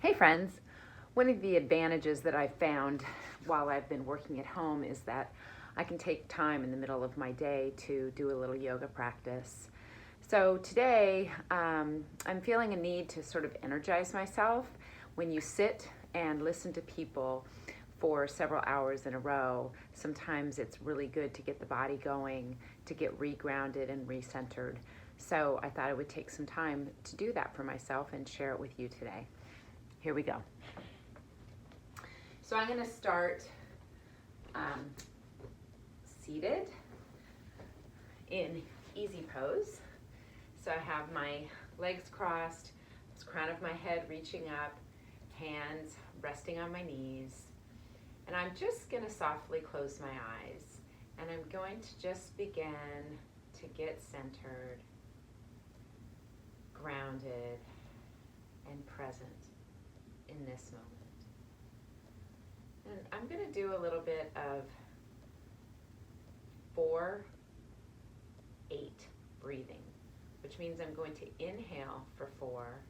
Hey friends, one of the advantages that I've found while I've been working at home is that I can take time in the middle of my day to do a little yoga practice. So today I'm feeling a need to sort of energize myself. When you sit and listen to people for several hours in a row, sometimes it's really good to get the body going, to get regrounded and recentered. So I thought I would take some time to do that for myself and share it with you today. Here we go. So I'm going to start seated in easy pose. So I have my legs crossed, this crown of my head reaching up, hands resting on my knees. And I'm just going to softly close my eyes. And I'm going to just begin to get centered, grounded, and present in this moment. And I'm going to do a little bit of 4-8 breathing, which means I'm going to inhale for 4,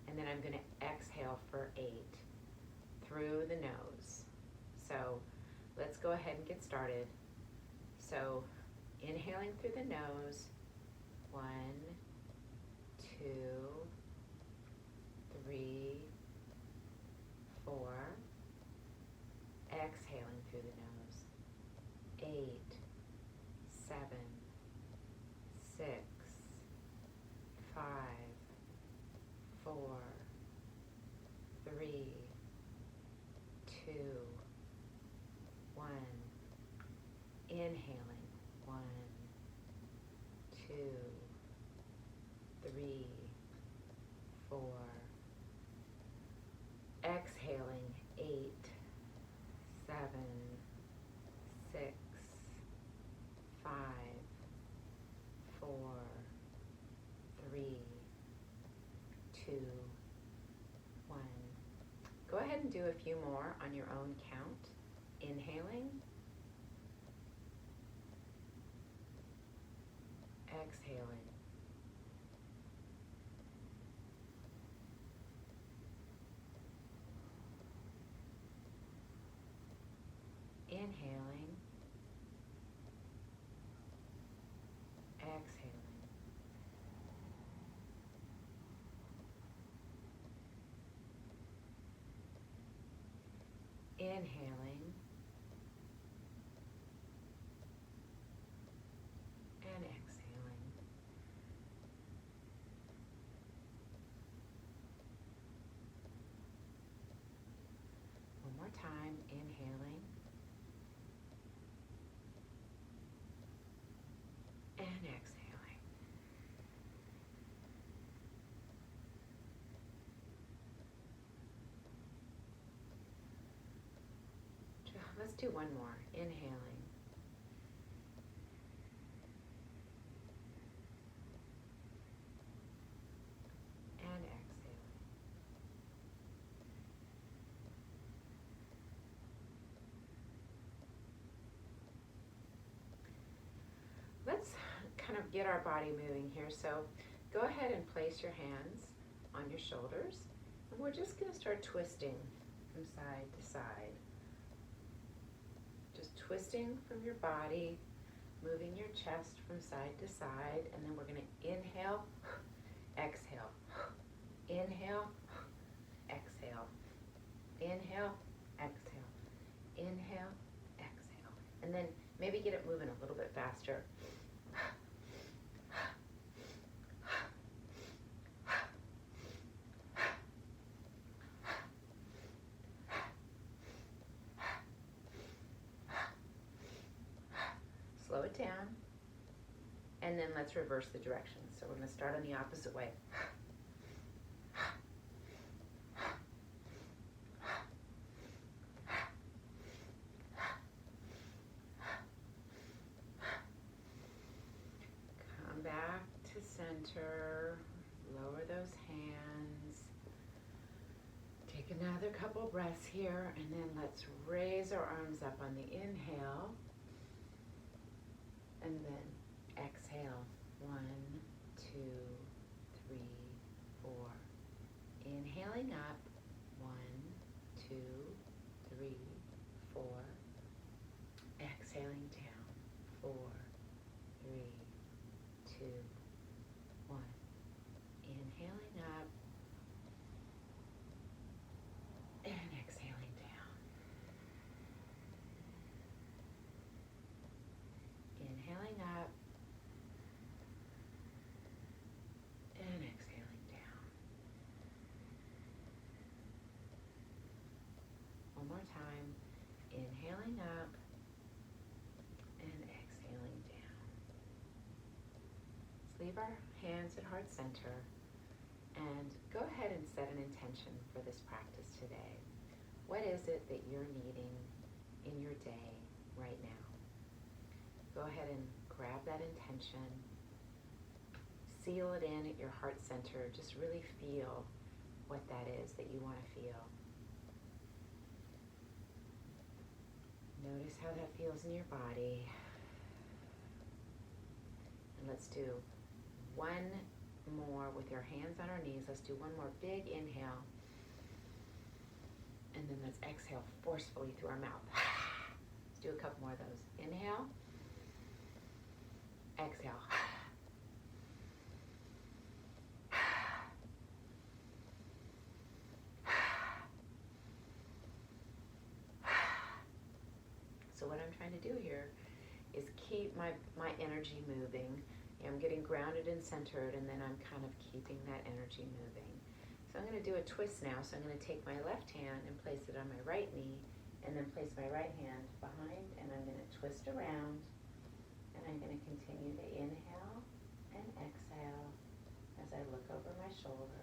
and then I'm going to exhale for 8 through the nose. So let's go ahead and get started. So inhaling through the nose, 1, 2, 3, 4. Exhaling through the nose, 8, 7, 6, 5, 4, 3, 2, 1. Inhaling, 1, 2, 3, 4. Exhaling, 8, 7, 6, 5, 4, 3, 2, 1. Go ahead and do a few more on your own count. Inhaling, exhaling. Inhaling, exhaling. Inhaling and exhaling. One more time, inhaling and exhaling. Let's do one more. Inhaling and exhaling. Let's kind of get our body moving here. So go ahead and place your hands on your shoulders, and we're just going to start twisting from side to side. Just twisting from your body, moving your chest from side to side, and then we're going to inhale, exhale, inhale, exhale, inhale, exhale, inhale, exhale, and then maybe get it moving a little bit faster. Slow it down, and then let's reverse the direction. So we're going to start on the opposite way. Come back to center, lower those hands. Take another couple breaths here, and then let's raise our arms up on the inhale. And then exhale. 1, 2, 3, 4. Inhaling up, 1, 2, 3, 4. Exhaling down, 4, 3, 2, 1. Inhaling up and exhaling down. Inhaling up and exhaling down. One more time. Inhaling up and exhaling down. Let's leave our hands at heart center and go ahead and set an intention for this practice today. What is it that you're needing in your day right now? Go ahead and grab that intention, seal it in at your heart center. Just really feel what that is that you want to feel. Notice how that feels in your body. And let's do one more with your hands on our knees. Let's do one more big inhale. And then let's exhale forcefully through our mouth. Let's do a couple more of those. Inhale. Exhale. So what I'm trying to do here is keep my energy moving. I'm getting grounded and centered, and then I'm kind of keeping that energy moving. So I'm going to do a twist now. So I'm going to take my left hand and place it on my right knee, and then place my right hand behind, and I'm going to twist around, and I'm going to continue to inhale and exhale as I look over my shoulder.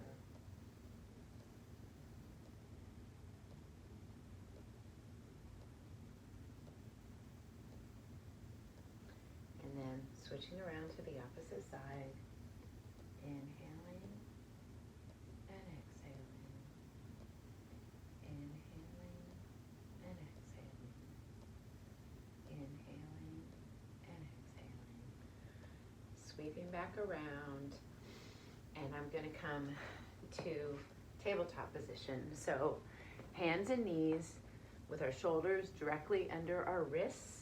And then switching around to the opposite side, inhaling and exhaling, inhaling and exhaling, inhaling and exhaling. Sweeping back around, and I'm going to come to tabletop position. So hands and knees with our shoulders directly under our wrists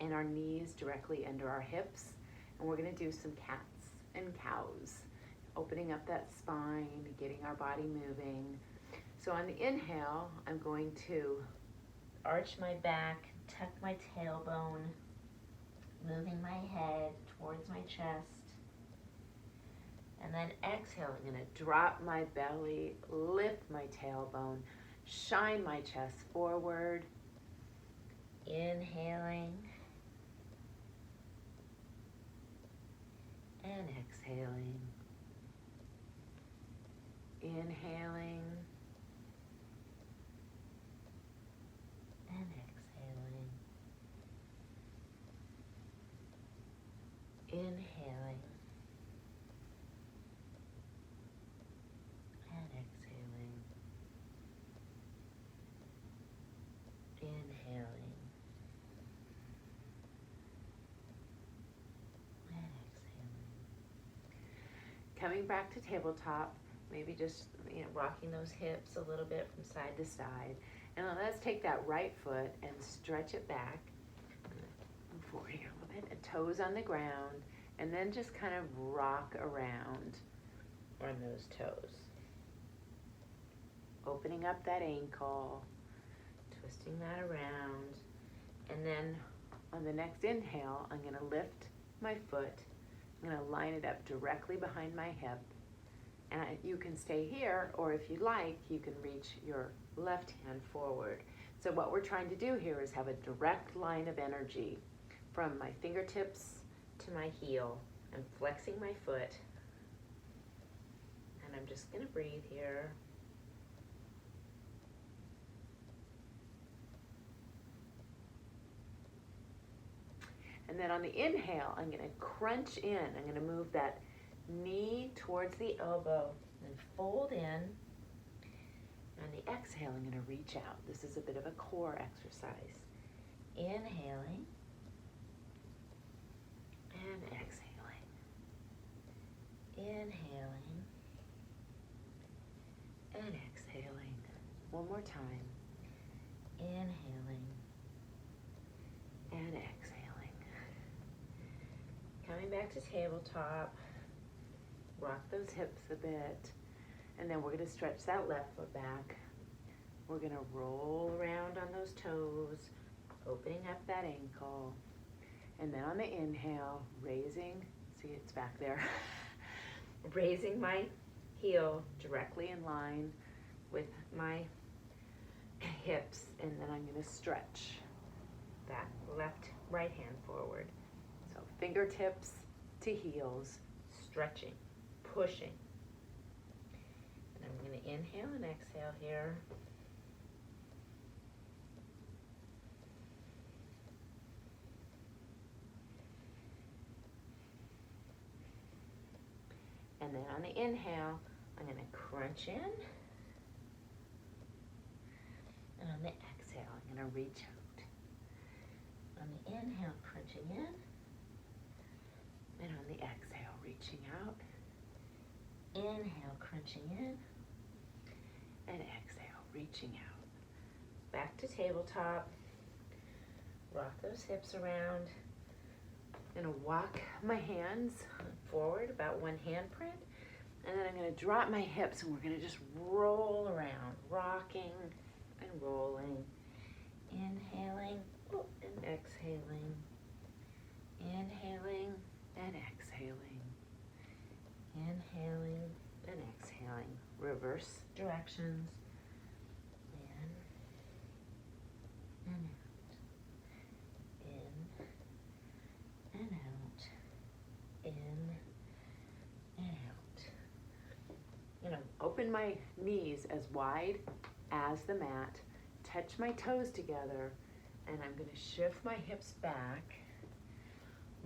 and our knees directly under our hips. And we're going to do some cats and cows, opening up that spine, getting our body moving. So on the inhale, I'm going to arch my back, tuck my tailbone, moving my head towards my chest. And then exhale, I'm going to drop my belly, lift my tailbone, shine my chest forward. Inhaling and exhaling. Inhaling and exhaling. Inhaling and exhaling. Inhaling and exhaling. Coming back to tabletop, maybe just rocking those hips a little bit from side to side. And let's take that right foot and stretch it back. Move forward here a little bit. And toes on the ground. And then just kind of rock around on those toes. Opening up that ankle. Twisting that around. And then on the next inhale, I'm going to lift my foot. I'm going to line it up directly behind my hip. And you can stay here, or if you like, you can reach your left hand forward. So what we're trying to do here is have a direct line of energy from my fingertips to my heel. I'm flexing my foot. And I'm just going to breathe here. And then on the inhale, I'm going to crunch in. I'm going to move that knee towards the elbow and fold in. On the exhale, I'm going to reach out. This is a bit of a core exercise. Inhaling and exhaling. Inhaling One more time. Inhaling and exhaling. Coming back to tabletop. Rock those hips a bit. And then we're going to stretch that left foot back. We're going to roll around on those toes, opening up that ankle. And then on the inhale, raising, see it's back there, raising my heel directly in line with my hips. And then I'm going to stretch that right hand forward. So fingertips to heels, stretching, pushing. And I'm going to inhale and exhale here. And then on the inhale, I'm going to crunch in. And on the exhale, I'm going to reach out. On the inhale, crunching in. And on the exhale, reaching out. Inhale, crunching in. And exhale, reaching out. Back to tabletop. Rock those hips around. I'm going to walk my hands forward, about one handprint. And then I'm going to drop my hips and we're going to just roll around, rocking and rolling. Inhaling and exhaling. Inhaling and exhaling. Inhaling and exhaling. Reverse directions. In and out. In and out. In and out. You know, open my knees as wide as the mat. Touch my toes together. And I'm going to shift my hips back.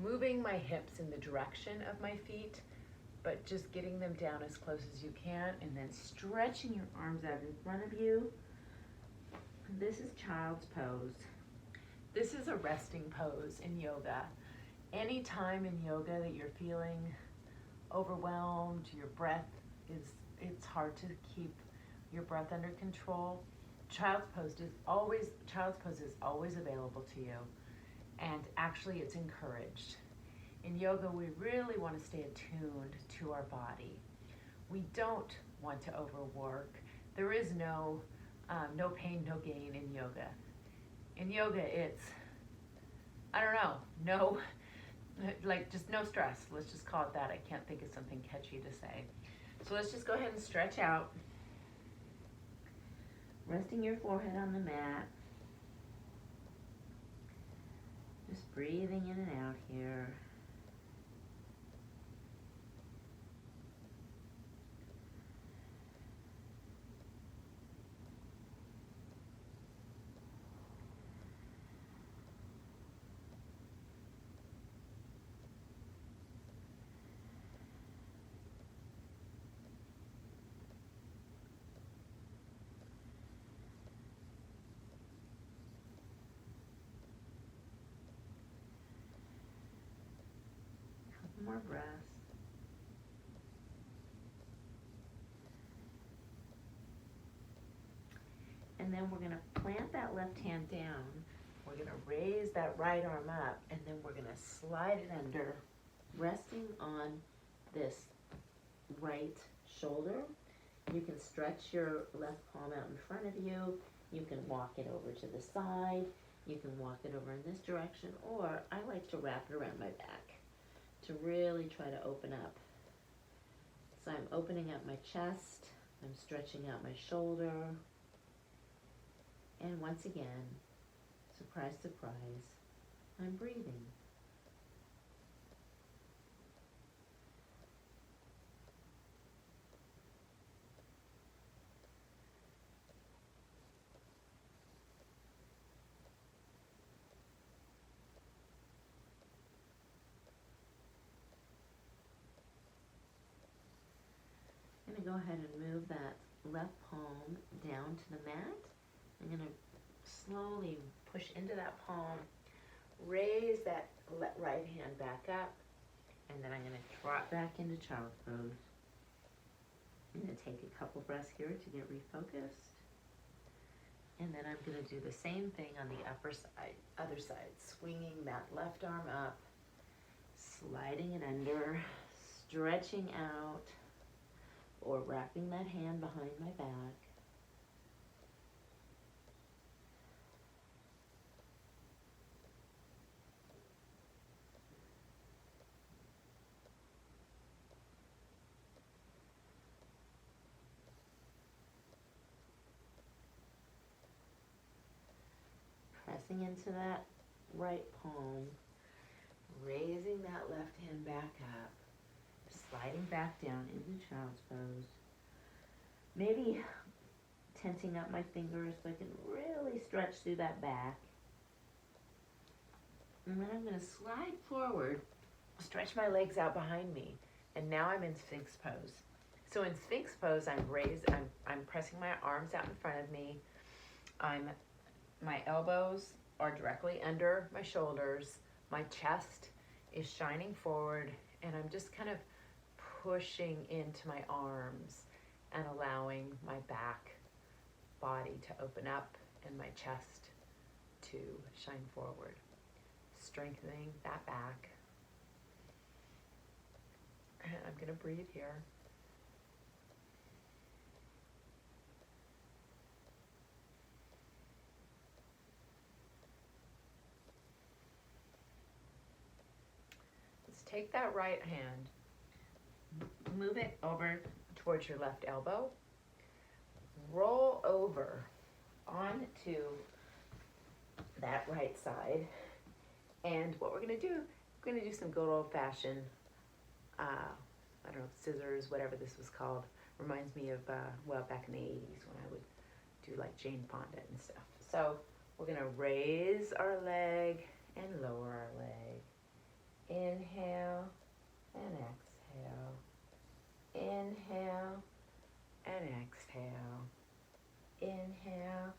Moving my hips in the direction of my feet, but just getting them down as close as you can, and then stretching your arms out in front of you. This is child's pose. This is a resting pose in yoga. Any time in yoga that you're feeling overwhelmed, your breath it's hard to keep your breath under control, child's pose is always available to you. And actually it's encouraged. In yoga, we really want to stay attuned to our body. We don't want to overwork. There is no pain, no gain in yoga. In yoga, it's, just no stress. Let's just call it that. I can't think of something catchy to say. So let's just go ahead and stretch out. Resting your forehead on the mat. Just breathing in and out here. More breaths. And then we're going to plant that left hand down. We're going to raise that right arm up, and then we're going to slide it under, resting on this right shoulder. You can stretch your left palm out in front of you. You can walk it over to the side. You can walk it over in this direction, or I like to wrap it around my back to really try to open up. So I'm opening up my chest, I'm stretching out my shoulder, and once again, surprise, surprise, I'm breathing. I'm going to go ahead and move that left palm down to the mat. I'm going to slowly push into that palm, raise that right hand back up, and then I'm going to drop back into child's pose. I'm going to take a couple breaths here to get refocused. And then I'm going to do the same thing on the other side, swinging that left arm up, sliding it under, stretching out, or wrapping that hand behind my back. Pressing into that right palm, raising that left hand back up, sliding back down into child's pose. Maybe tensing up my fingers so I can really stretch through that back. And then I'm going to slide forward, stretch my legs out behind me, and now I'm in Sphinx pose. So in Sphinx pose, I'm pressing my arms out in front of me. My elbows are directly under my shoulders. My chest is shining forward, and I'm just kind of pushing into my arms and allowing my back body to open up and my chest to shine forward. Strengthening that back. And I'm going to breathe here. Let's take that right hand, move it over towards your left elbow, roll over onto that right side. And what we're going to do, we're going to do some good old-fashioned, I don't know, scissors, whatever this was called. Reminds me of, back in the 80s when I would do like Jane Fonda and stuff. So we're going to raise our leg and lower our leg. Inhale and exhale. Inhale and exhale. Inhale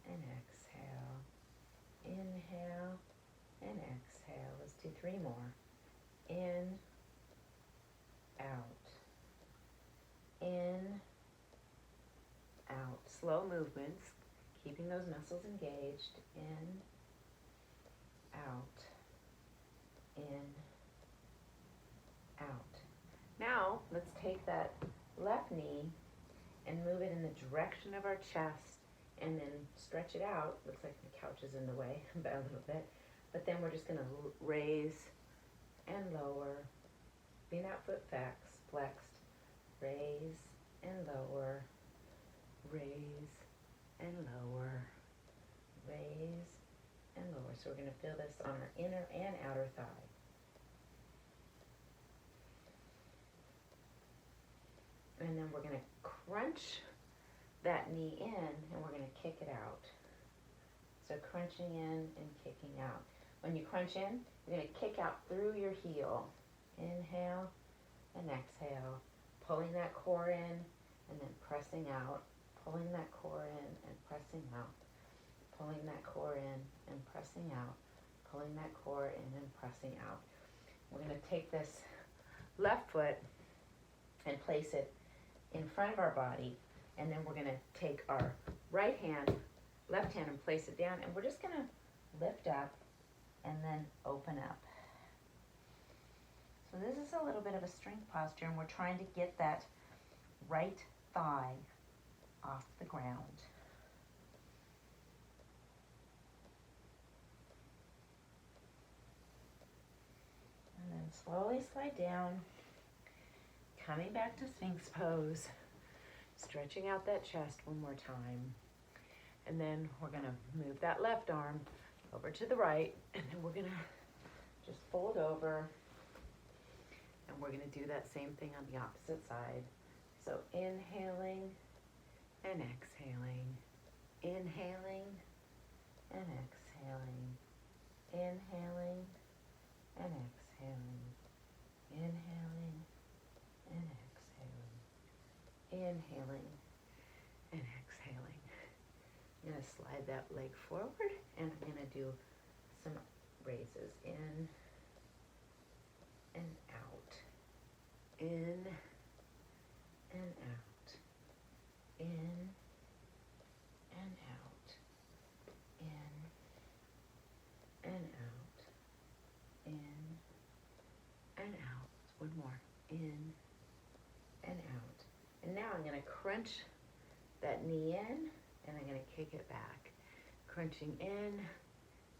and exhale. Inhale and exhale. Let's do 3 more. In, out. In, out. Slow movements, keeping those muscles engaged. In, out. In, out. Now, let's take that left knee and move it in the direction of our chest and then stretch it out. Looks like the couch is in the way a little bit. But then we're just going to raise and lower. Being that foot flexed. Raise and lower. Raise and lower. Raise and lower. So we're going to feel this on our inner and outer thigh. And then we're going to crunch that knee in and we're going to kick it out. So crunching in and kicking out. When you crunch in, you're going to kick out through your heel. Inhale and exhale. Pulling that core in and then pressing out. Pulling that core in and pressing out. Pulling that core in and pressing out. Pulling that core in and pressing out. We're going to take this left foot and place it in front of our body. And then we're going to take our left hand and place it down. And we're just going to lift up and then open up. So this is a little bit of a strength posture, and we're trying to get that right thigh off the ground. And then slowly slide down, coming back to Sphinx pose, stretching out that chest one more time. And then we're going to move that left arm over to the right, and then we're going to just fold over, and we're going to do that same thing on the opposite side. So inhaling and exhaling, inhaling and exhaling, inhaling and exhaling, inhaling and exhaling, inhaling and exhaling. I'm going to slide that leg forward, and I'm going to do some raises in and out, in and out, in and out, in, and out. And now I'm gonna crunch that knee in, and I'm gonna kick it back. Crunching in,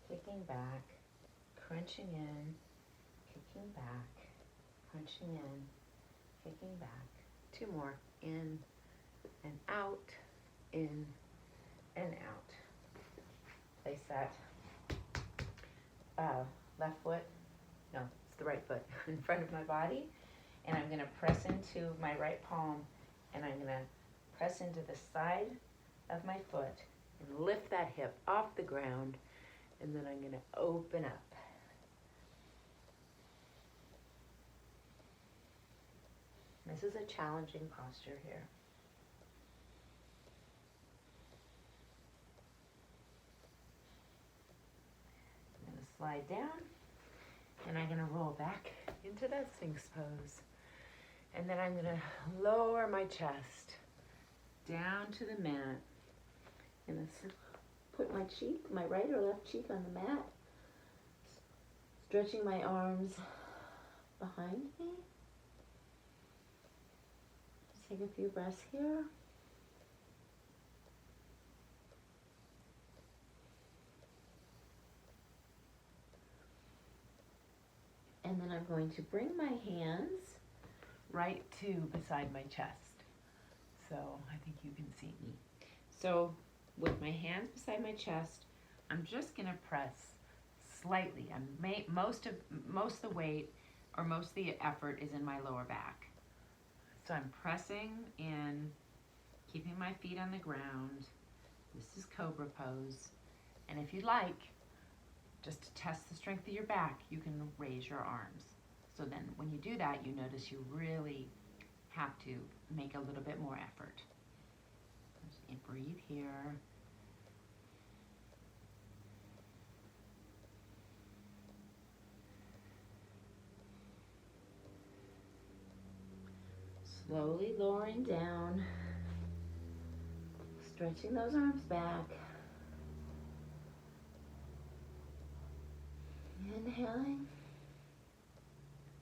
kicking back, crunching in, kicking back, crunching in, kicking back. 2 more, in and out, in and out. Place that left foot, no, it's the right foot, in front of my body, and I'm gonna press into my right palm, and I'm gonna press into the side of my foot and lift that hip off the ground, and then I'm gonna open up. This is a challenging posture here. I'm gonna slide down, and I'm gonna roll back into that Sphinx pose. And then I'm gonna lower my chest down to the mat. I'm gonna put my cheek, my right or left cheek on the mat, stretching my arms behind me. Just take a few breaths here. And then I'm going to bring my hands right to beside my chest. So I think you can see me. So with my hands beside my chest, I'm just gonna press slightly. Most of the weight or most of the effort is in my lower back. So I'm pressing in, keeping my feet on the ground. This is Cobra pose. And if you'd like, just to test the strength of your back, you can raise your arms. So then when you do that, you notice you really have to make a little bit more effort. Just breathe here. Slowly lowering down, stretching those arms back. Inhaling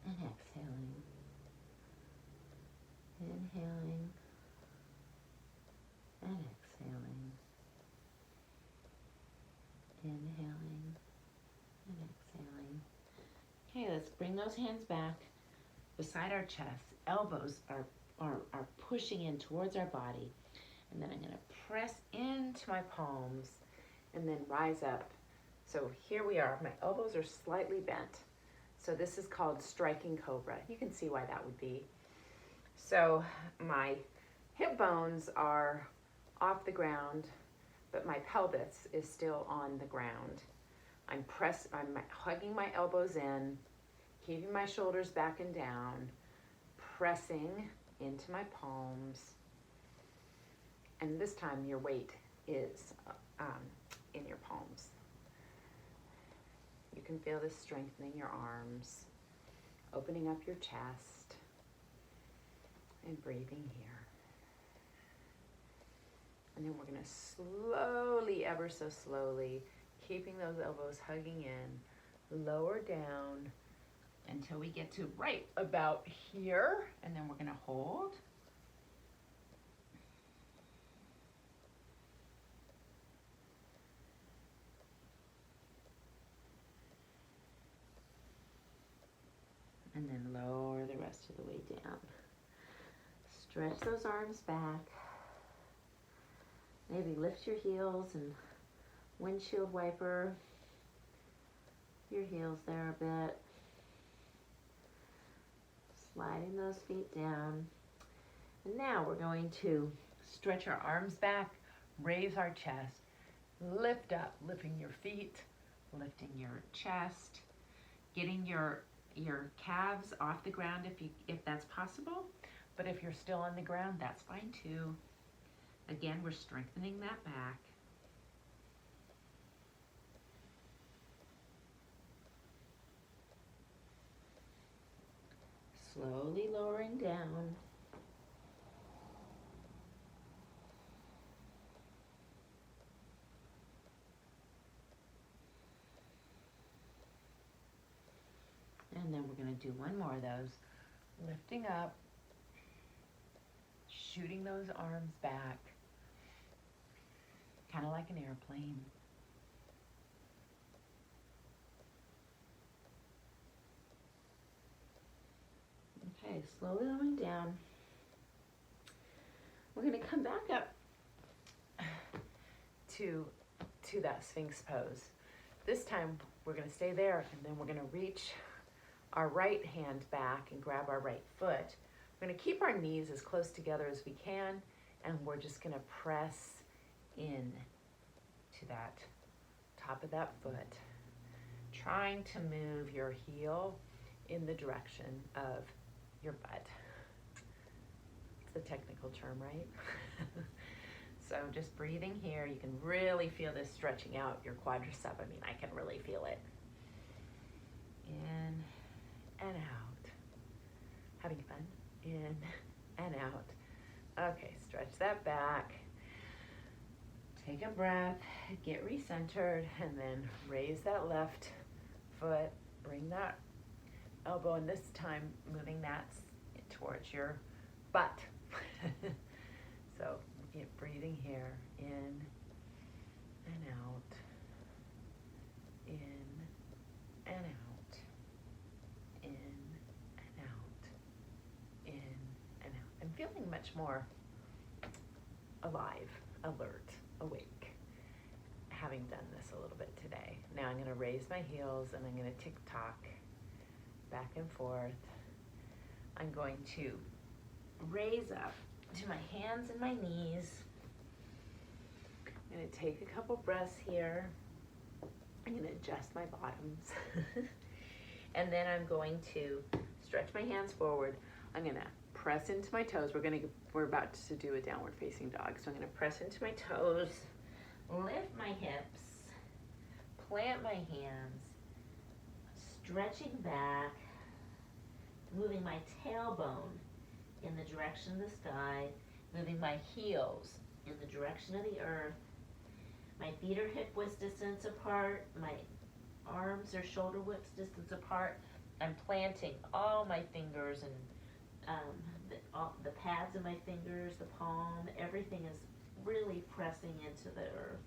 and exhaling. Inhaling and exhaling. Inhaling and exhaling. Okay, let's bring those hands back beside our chest. Elbows are pushing in towards our body. And then I'm going to press into my palms and then rise up. So here we are. My elbows are slightly bent. So this is called striking cobra. You can see why that would be. So my hip bones are off the ground, but my pelvis is still on the ground. I'm hugging my elbows in, keeping my shoulders back and down, pressing into my palms. And this time your weight is in your palms. You can feel this strengthening your arms, opening up your chest, and breathing here. And then we're going to slowly, ever so slowly, keeping those elbows hugging in, lower down until we get to right about here, and then we're going to hold. And then lower the rest of the way down. Stretch those arms back. Maybe lift your heels and windshield wiper your heels there a bit. Sliding those feet down. And now we're going to stretch our arms back, raise our chest, lift up, lifting your feet, lifting your chest, getting your calves off the ground if that's possible. But if you're still on the ground, that's fine too. Again, we're strengthening that back. Slowly lowering down. And then we're going to do one more of those. Lifting up, shooting those arms back, kind of like an airplane. Okay, slowly going down. We're going to come back up to that Sphinx pose. This time we're going to stay there, and then we're going to reach our right hand back and grab our right foot. We're going to keep our knees as close together as we can, and we're just going to press in to that top of that foot, trying to move your heel in the direction of your butt. It's a technical term, right? So just breathing here, you can really feel this stretching out your quadricep. I mean, I can really feel it. In and out. Having fun? In and out. Okay, stretch that back. Take a breath, get recentered, and then raise that left foot. Bring that elbow, and this time moving that towards your butt. So get breathing here, in and out, in and out, in and out, in and out. I'm feeling much more alive, alert, awake, having done this a little bit today. Now I'm going to raise my heels and I'm going to tick-tock back and forth. I'm going to raise up to my hands and my knees. I'm going to take a couple breaths here. I'm going to adjust my bottoms. And then I'm going to stretch my hands forward. I'm going to press into my toes. We're about to do a downward facing dog. So I'm going to press into my toes, lift my hips, plant my hands, stretching back, moving my tailbone in the direction of the sky, moving my heels in the direction of the earth. My feet are hip width distance apart. My arms are shoulder width distance apart. I'm planting all my fingers and the pads of my fingers, the palm, everything is really pressing into the earth.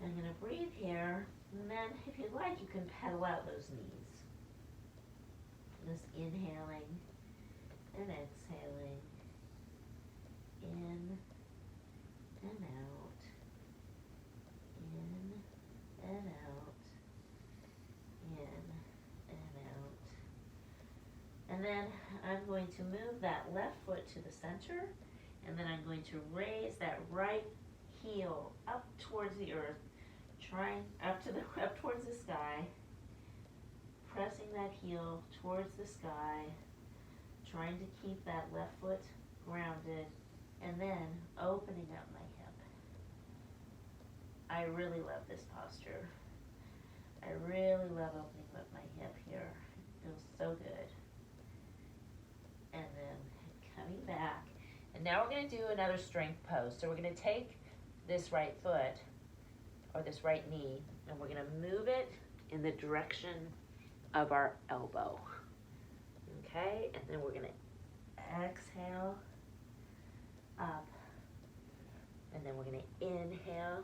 I'm going to breathe here, and then if you'd like, you can pedal out those knees. Just inhaling and exhaling, in and out, in and out, in and out. And then I'm going to move that left foot to the center, and then I'm going to raise that right heel up towards the earth, trying up towards the sky, pressing that heel towards the sky, trying to keep that left foot grounded, and then opening up my hip. I really love this posture. I really love opening up my hip here. It feels so good. And then coming back. And now we're going to do another strength pose. So we're going to take this right foot, or this right knee, and we're going to move it in the direction of our elbow. Okay, and then we're going to exhale up, and then we're going to inhale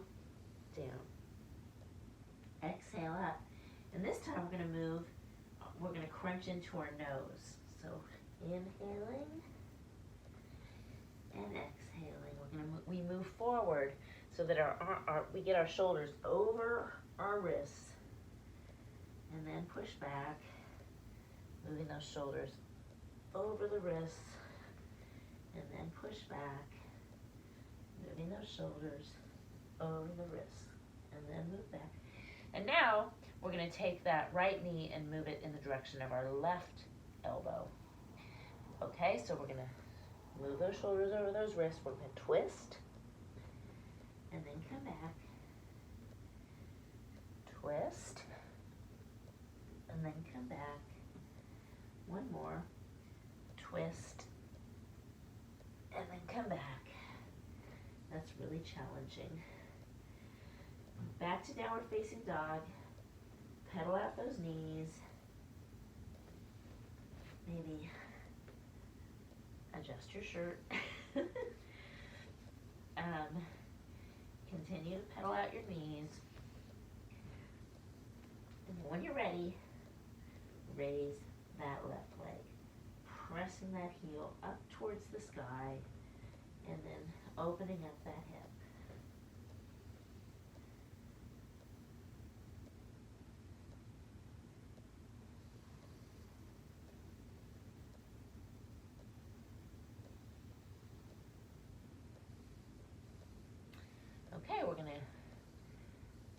down, exhale up, and this time we're going to crunch into our nose. So inhaling and exhaling. We move forward so that we get our shoulders over our wrists, and then push back, moving those shoulders over the wrists, and then push back, moving those shoulders over the wrists, and then move back. And now we're going to take that right knee and move it in the direction of our left elbow. Okay, so we're going to move those shoulders over those wrists. We're going to twist, and then come back, twist, and then come back. One more, twist, and then come back. That's really challenging. Back to downward facing dog. Pedal out those knees. maybe adjust your shirt. Continue to pedal out your knees. And when you're ready, raise that left leg, pressing that heel up towards the sky, and then opening up that hip. Okay, we're gonna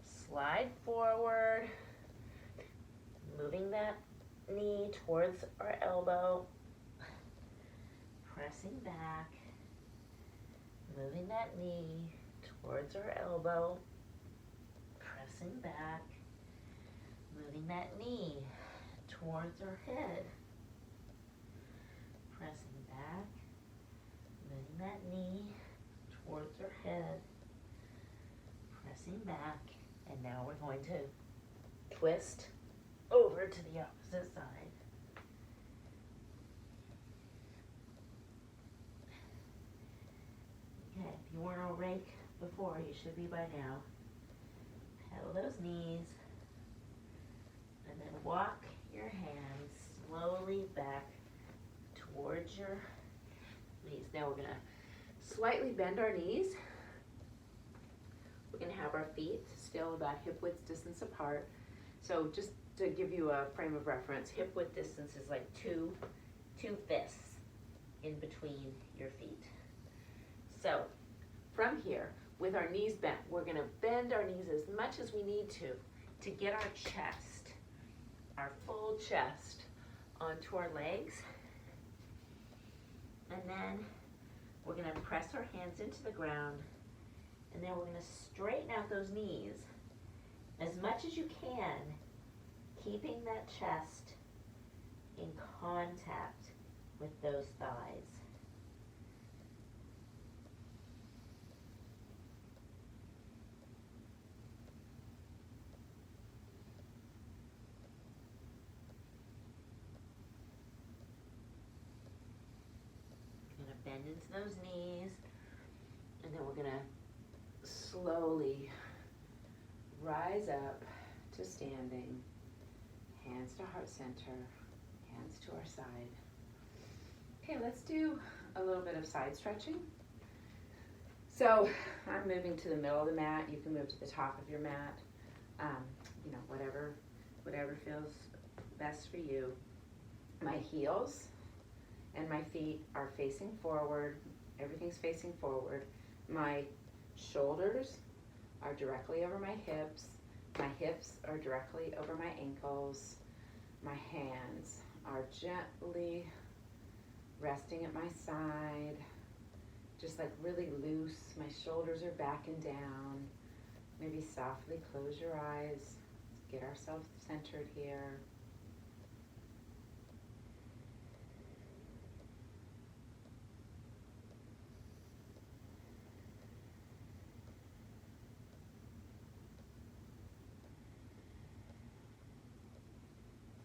slide forward, moving that knee towards our elbow, pressing back, moving that knee towards our elbow, pressing back, moving that knee towards our head, pressing back, moving that knee towards our head, pressing back, and now we're going to twist over to the opposite side. Okay, if you weren't awake before, you should be by now. Pedal those knees, and then walk your hands slowly back towards your knees. Now we're going to slightly bend our knees. We're going to have our feet still about hip width distance apart. So just to give you a frame of reference, hip width distance is like two fists in between your feet. So from here, with our knees bent, we're going to bend our knees as much as we need to get our chest, our full chest, onto our legs. And then we're going to press our hands into the ground, and then we're going to straighten out those knees as much as you can, keeping that chest in contact with those thighs. We're going to bend into those knees, and then we're going to slowly rise up to standing, hands to heart center, hands to our side. Okay, let's do a little bit of side stretching. So I'm moving to the middle of the mat. You can move to the top of your mat. Whatever feels best for you. My heels and my feet are facing forward. Everything's facing forward. My shoulders are directly over my hips. My hips are directly over my ankles. My hands are gently resting at my side, just like really loose. My shoulders are back and down. Maybe softly close your eyes. Get ourselves centered here.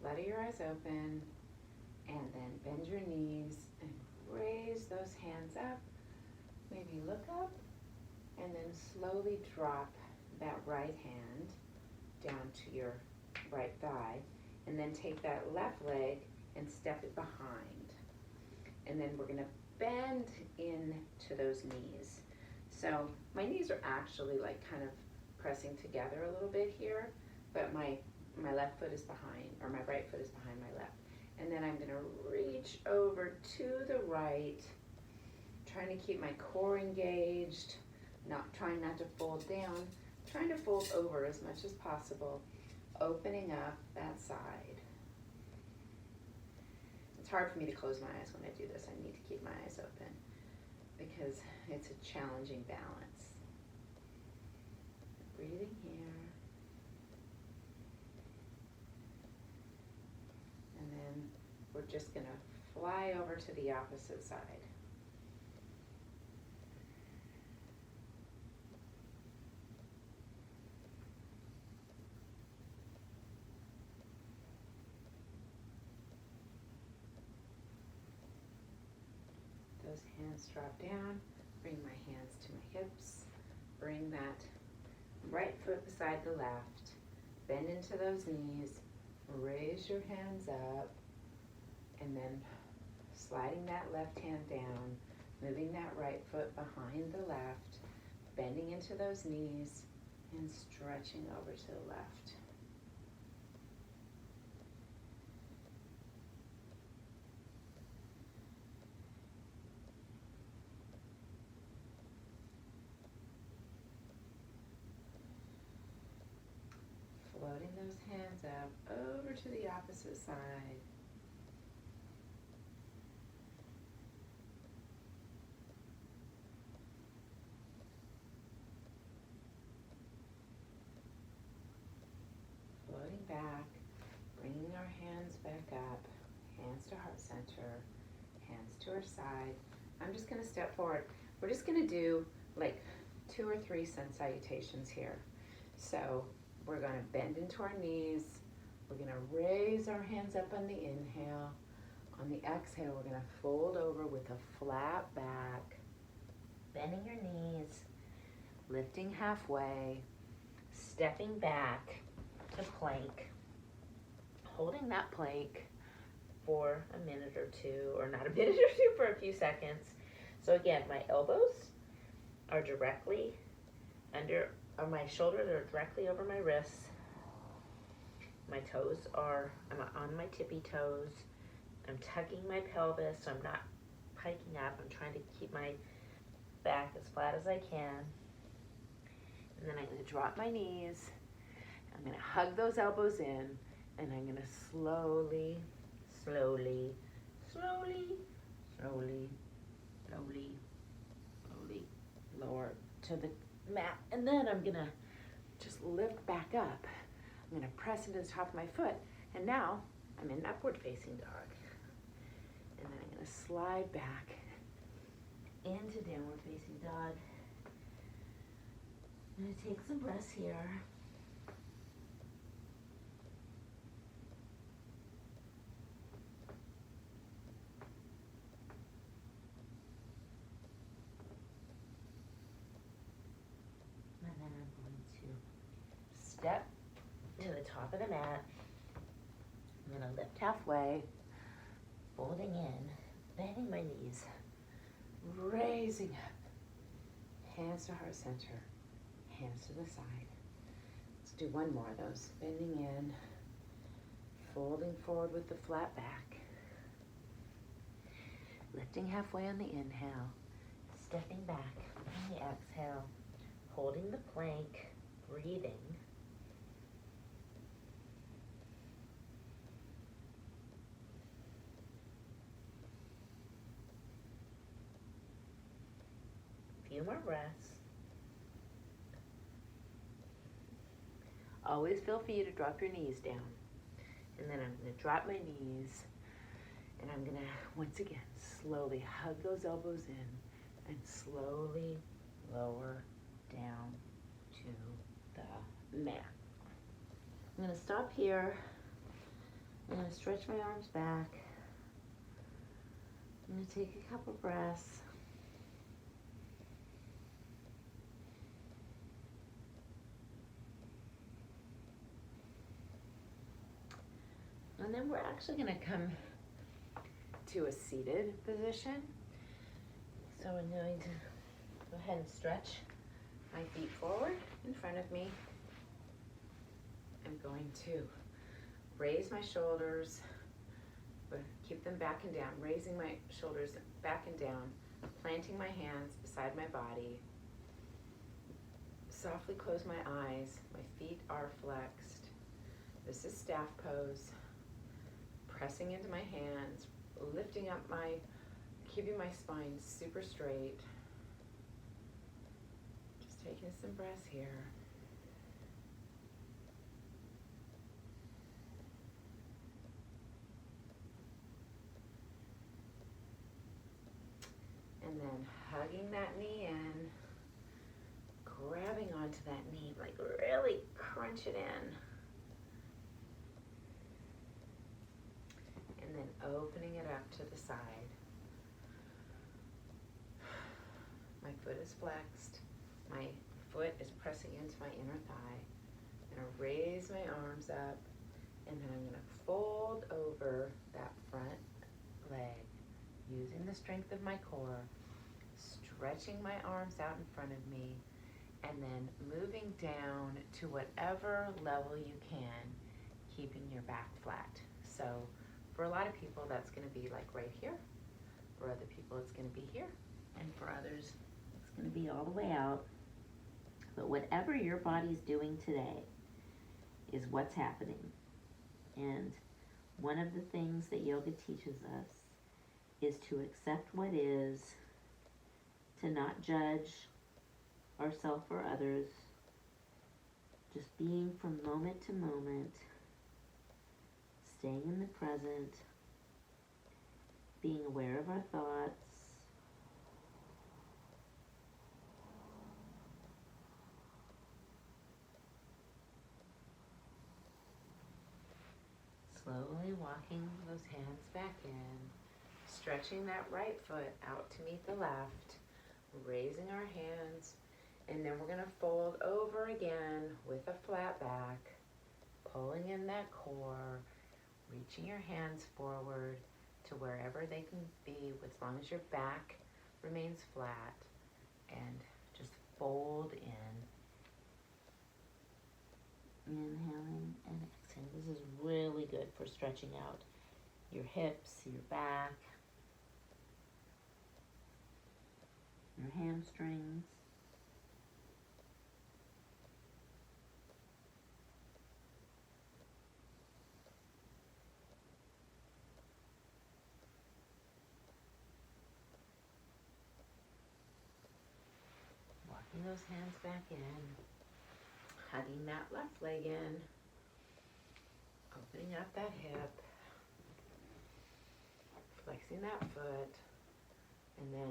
Flutter your eyes open, and then bend your knees and raise those hands up. Maybe look up, and then slowly drop that right hand down to your right thigh, and then take that left leg and step it behind. And then we're gonna bend into those knees. So my knees are actually like kind of pressing together a little bit here, but my left foot is behind, or my right foot is behind my left. And then I'm gonna reach over to the right, trying to keep my core engaged, trying not to fold down, trying to fold over as much as possible, opening up that side. It's hard for me to close my eyes when I do this. I need to keep my eyes open because it's a challenging balance. Breathing here. And then we're just gonna fly over to the opposite side. those hands drop down. Bring my hands to my hips. Bring that right foot beside the left. Bend into those knees. Raise your hands up. And then sliding that left hand down. Moving that right foot behind the left. Bending into those knees and stretching over to the left. Floating those hands up over to the opposite side. Floating back, bringing our hands back up, hands to heart center, hands to our side. I'm just going to step forward. We're just going to do like 2 or 3 sun salutations here. So we're going to bend into our knees. We're going to raise our hands up on the inhale. On the exhale, we're going to fold over with a flat back, bending your knees, lifting halfway, stepping back to plank, holding that plank for a minute or 2, or not a minute or 2, for a few seconds. So again, my elbows are directly under, or my shoulders are directly over my wrists. My toes are, I'm on my tippy toes. I'm tucking my pelvis, so I'm not hiking up. I'm trying to keep my back as flat as I can. And then I'm going to drop my knees. I'm going to hug those elbows in, and I'm going to slowly, slowly, slowly, slowly, slowly, slowly lower to the mat. And then I'm going to just lift back up. I'm going to press into the top of my foot. And now I'm in upward facing dog. And then I'm going to slide back into downward facing dog. I'm going to take some breaths here. And then I'm going to step to the top of the mat. I'm going to lift halfway, folding in, bending my knees, raising up, hands to heart center, hands to the side. Let's do one more of those. Bending in, folding forward with the flat back, lifting halfway on the inhale, stepping back on the exhale, holding the plank, breathing. Few more breaths. Always feel for you to drop your knees down. And then I'm going to drop my knees, and I'm going to, once again, slowly hug those elbows in and slowly lower down to the mat. I'm going to stop here. I'm going to stretch my arms back. I'm going to take a couple breaths. And then we're actually going to come to a seated position. So I'm going to go ahead and stretch my feet forward in front of me. I'm going to raise my shoulders, but keep them back and down, raising my shoulders back and down, planting my hands beside my body. Softly close my eyes. My feet are flexed. This is staff pose. Pressing into my hands, lifting up keeping my spine super straight. Just taking some breaths here. And then hugging that knee in, grabbing onto that knee, like really crunch it in. And then opening it up to the side. foot is flexed. My foot is pressing into my inner thigh. I'm gonna raise my arms up, and then I'm gonna fold over that front leg, using the strength of my core, stretching my arms out in front of me, and then moving down to whatever level you can, keeping your back flat. So for a lot of people, that's gonna be like right here. For other people, it's gonna be here. And for others, it's gonna be all the way out. But whatever your body's doing today is what's happening. And one of the things that yoga teaches us is to accept what is, to not judge ourselves or others, just being from moment to moment, staying in the present, being aware of our thoughts, slowly walking those hands back in, stretching that right foot out to meet the left, raising our hands, and then we're going to fold over again with a flat back, pulling in that core, reaching your hands forward to wherever they can be, as long as your back remains flat, and just fold in. Inhaling and exhaling. This is really good for stretching out your hips, your back, your hamstrings. Walking those hands back in, hugging that left leg in, opening up that hip, flexing that foot, and then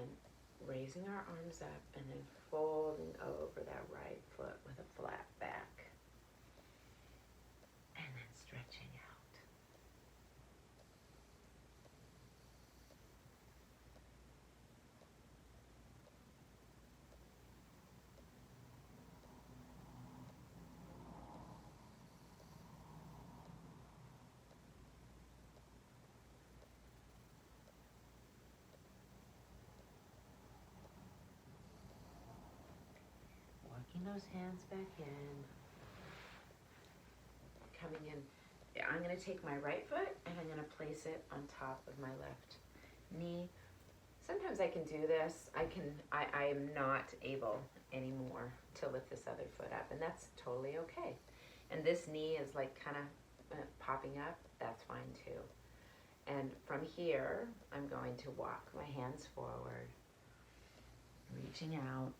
raising our arms up and then folding over that right foot with a flat back, and then stretching out. Walking those hands back in, coming in. I'm going to take my right foot and I'm going to place it on top of my left knee. Sometimes I can do this. I am not able anymore to lift this other foot up, and that's totally okay. And this knee is like kind of popping up. That's fine too. And from here, I'm going to walk my hands forward, reaching out.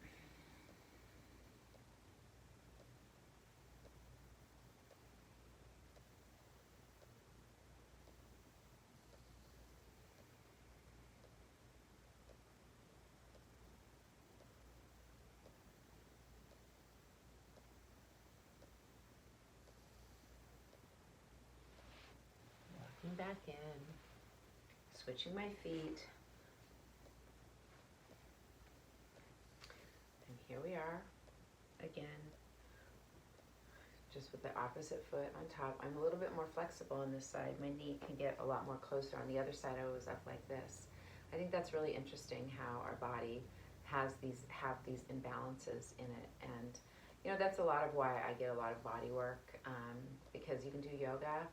Walking back in, switching my feet. And here we are again, just with the opposite foot on top. I'm a little bit more flexible on this side. My knee can get a lot more closer. On the other side, I was up like this. I think that's really interesting how our body have these imbalances in it. And you know, that's a lot of why I get a lot of body work, because you can do yoga,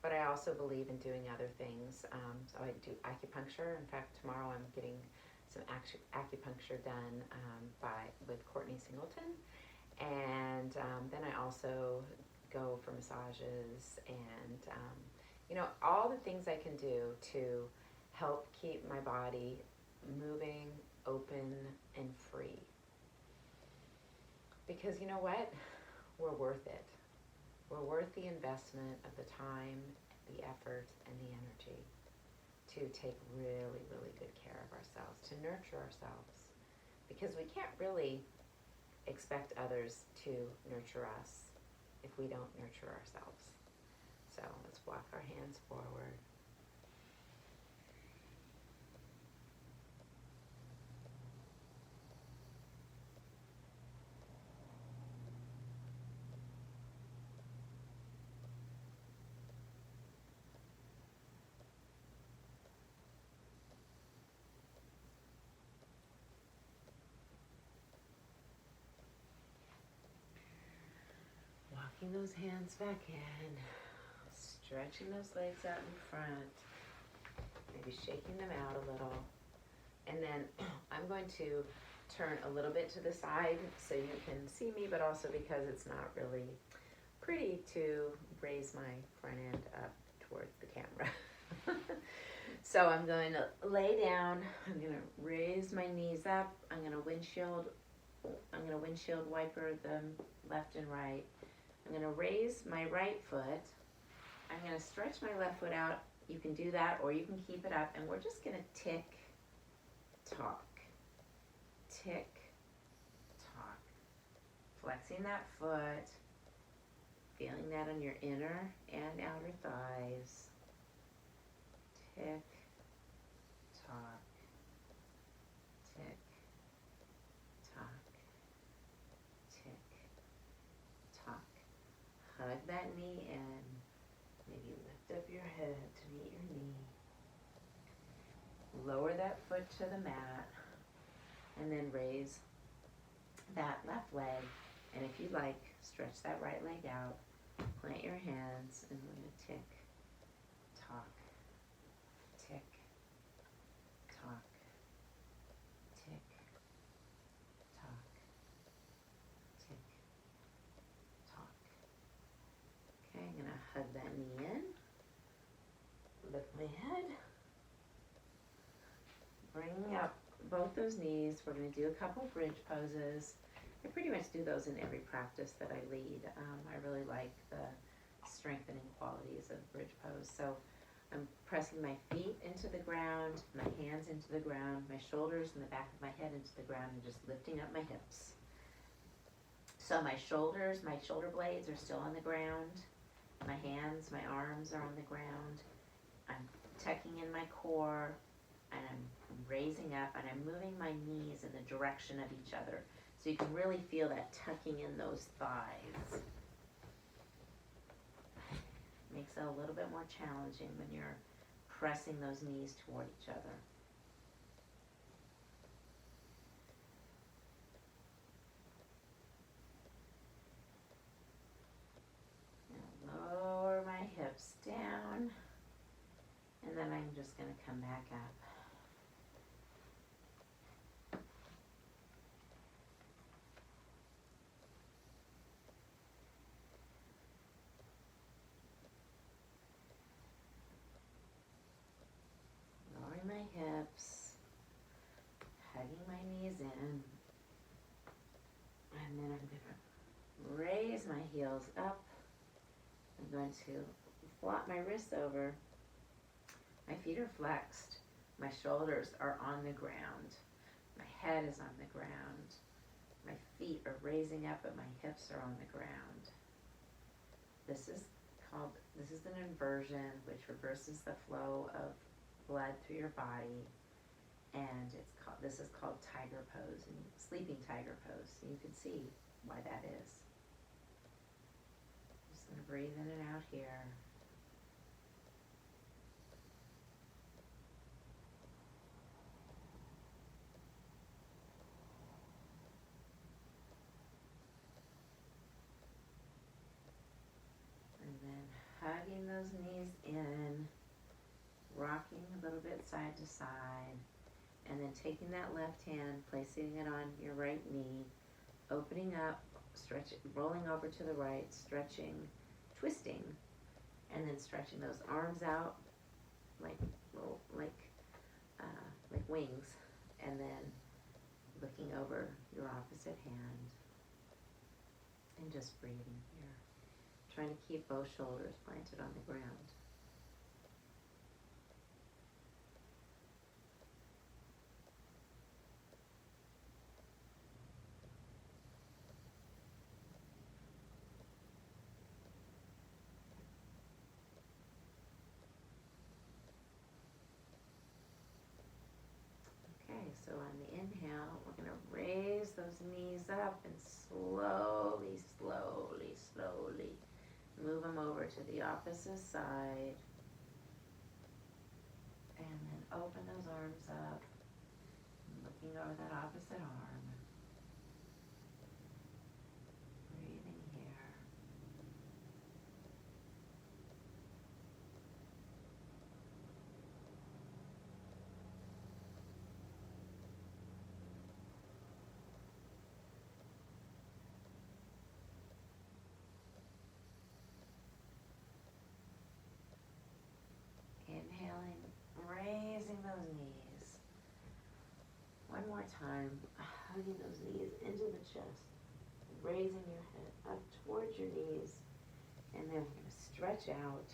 but I also believe in doing other things. So I do acupuncture. In fact, tomorrow I'm getting some acupuncture done with Courtney Singleton. And then I also go for massages and, you know, all the things I can do to help keep my body moving, open, and free. Because you know what? We're worth it. We're worth the investment of the time, the effort, and the energy to take really, really good care of ourselves, to nurture ourselves. Because we can't really expect others to nurture us if we don't nurture ourselves. So let's walk our hands forward. Tucking those hands back in, stretching those legs out in front, maybe shaking them out a little. And then I'm going to turn a little bit to the side so you can see me, but also because it's not really pretty to raise my front end up towards the camera. So I'm going to lay down, I'm going to raise my knees up, I'm going to windshield wiper them left and right. I'm going to raise my right foot, I'm going to stretch my left foot out, you can do that or you can keep it up, and we're just going to tick, tock, tick, tock, flexing that foot, feeling that on your inner and outer thighs, tick, tock, tick, tock, tick, tock. Hug that knee in, maybe lift up your head to meet your knee. Lower that foot to the mat, and then raise that left leg, and if you like, stretch that right leg out, plant your hands, and we're going to tick, tock, tick, tock, tick, tock, tick, tock. Okay, I'm going to hug that knee in, lift my head, bringing up both those knees. We're going to do a couple bridge poses. I pretty much do those in every practice that I lead. I really like the strengthening qualities of bridge pose. So I'm pressing my feet into the ground, my hands into the ground, my shoulders and the back of my head into the ground, and just lifting up my hips. So my shoulder blades are still on the ground. My hands, my arms are on the ground. I'm tucking in my core, and I'm raising up, and I'm moving my knees in the direction of each other. So you can really feel that tucking in those thighs. Makes it a little bit more challenging when you're pressing those knees toward each other. Now lower my hips down, and then I'm just going to come back up. My hips, hugging my knees in, and then I'm going to raise my heels up. I'm going to flop my wrists over. My feet are flexed. My shoulders are on the ground. My head is on the ground. My feet are raising up, but my hips are on the ground. This is an inversion, which reverses the flow of blood through your body, and this is called tiger pose, and sleeping tiger pose. So you can see why that is. Just gonna breathe in and out here. And then hugging those knees in, rocking a little bit side to side, and then taking that left hand, placing it on your right knee, opening up, stretching, rolling over to the right, stretching, twisting, and then stretching those arms out like wings, and then looking over your opposite hand, and just breathing here, trying to keep both shoulders planted on the ground. So on the inhale, we're going to raise those knees up and slowly, slowly, slowly move them over to the opposite side. And then open those arms up, looking over that opposite arm. Breathing here. time, hugging those knees into the chest, raising your head up towards your knees, and then we're going to stretch out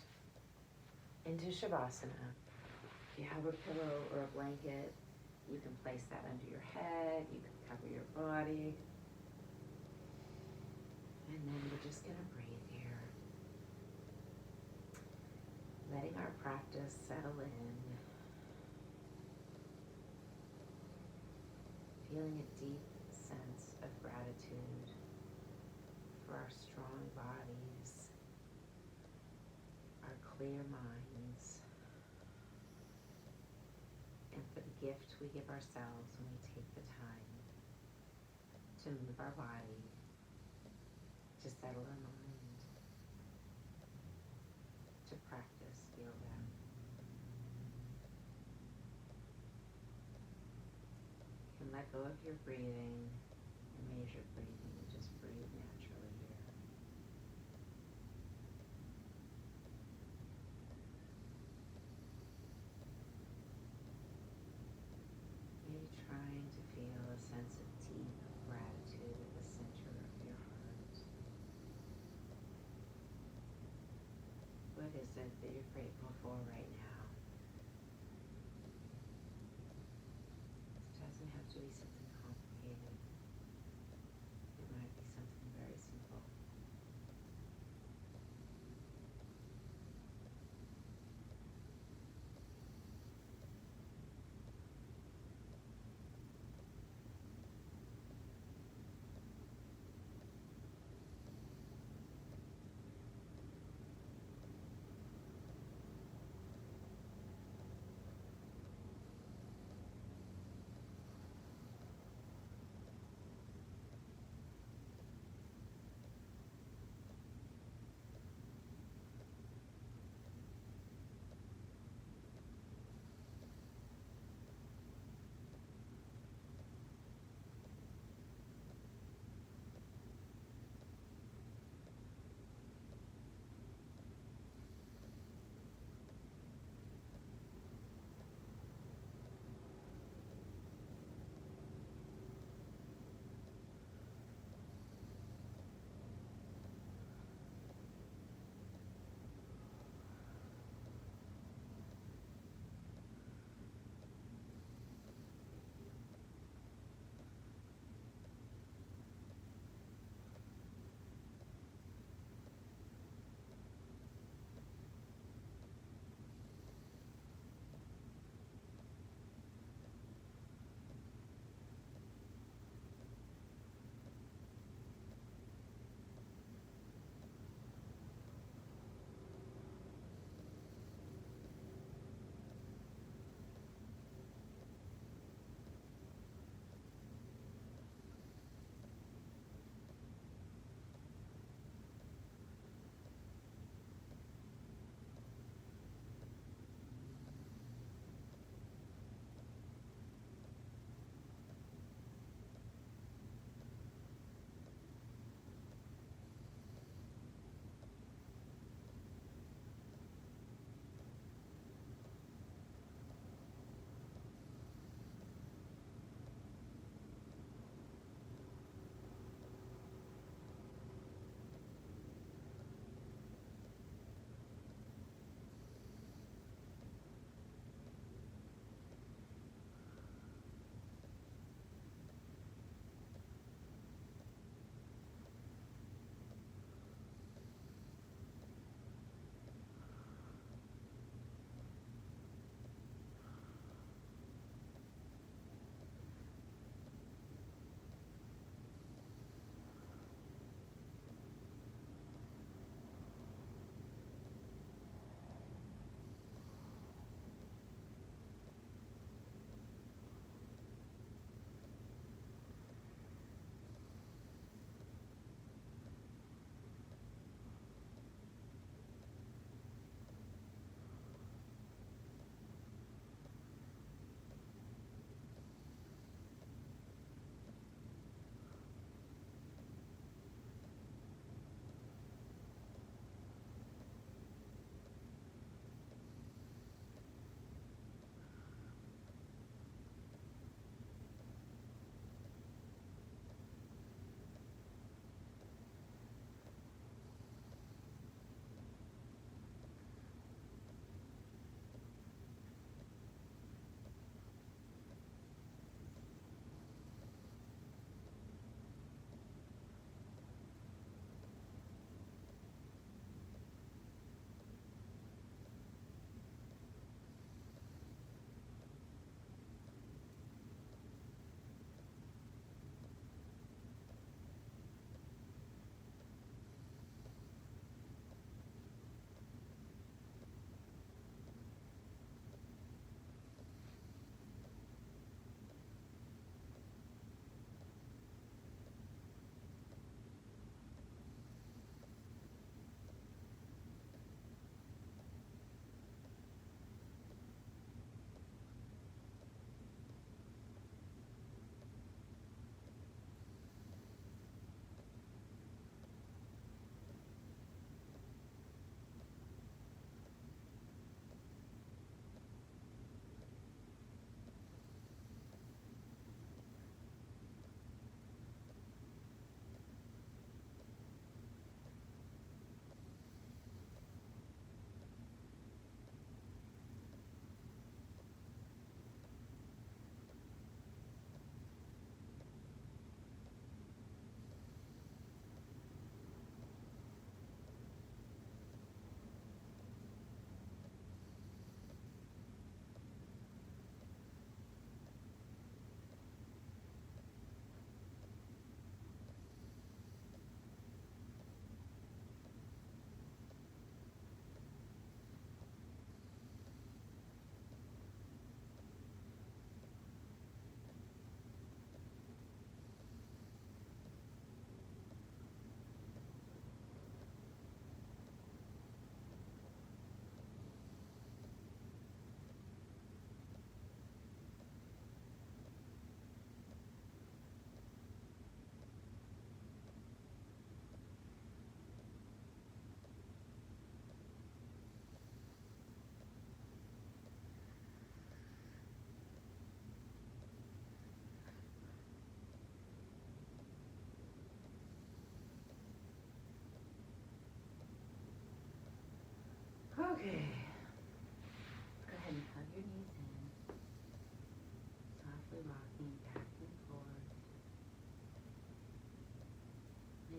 into Shavasana. If you have a pillow or a blanket, you can place that under your head, you can cover your body. And then we're just going to breathe here. Letting our practice settle in. Feeling a deep sense of gratitude for our strong bodies, our clear minds, and for the gift we give ourselves when we take the time to move our body, to settle our mind, to practice yoga. You can let go of your breathing and measure breathing and just breathe naturally here. Maybe trying to feel a sense of deep gratitude at the center of your heart. What is it that you're grateful for right now? It doesn't have to be something complicated. It might be something very simple.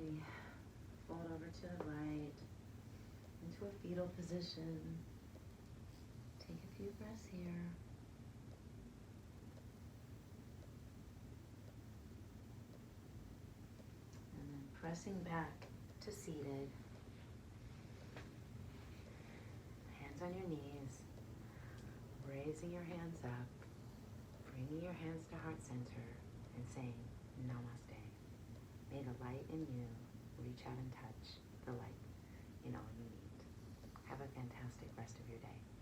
slowly fold over to the right into a fetal position. Take a few breaths here. And then pressing back to seated. Hands on your knees. Raising your hands up. Bringing your hands to heart center and saying namaste. May the light in you reach out and touch the light in all you need. Have a fantastic rest of your day.